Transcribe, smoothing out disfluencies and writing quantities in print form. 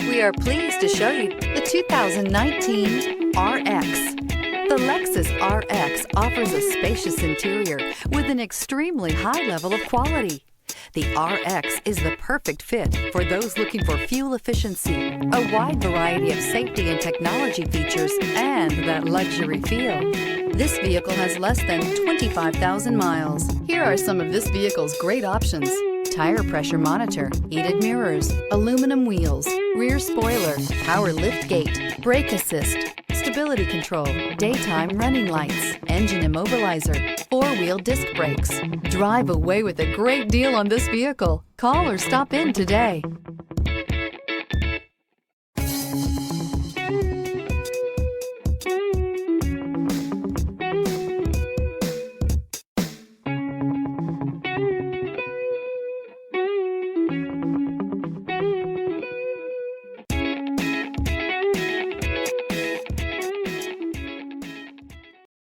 We are pleased to show you the 2019 RX. The Lexus RX offers a spacious interior with an extremely high level of quality. The RX is the perfect fit for those looking for fuel efficiency, a wide variety of safety and technology features, and that luxury feel. This vehicle has less than 25,000 miles. Here are some of this vehicle's great options: tire pressure monitor, heated mirrors, aluminum wheels, rear spoiler, power liftgate, brake assist, stability control, daytime running lights, engine immobilizer, four-wheel disc brakes. Drive away with a great deal on this vehicle. Call or stop in today.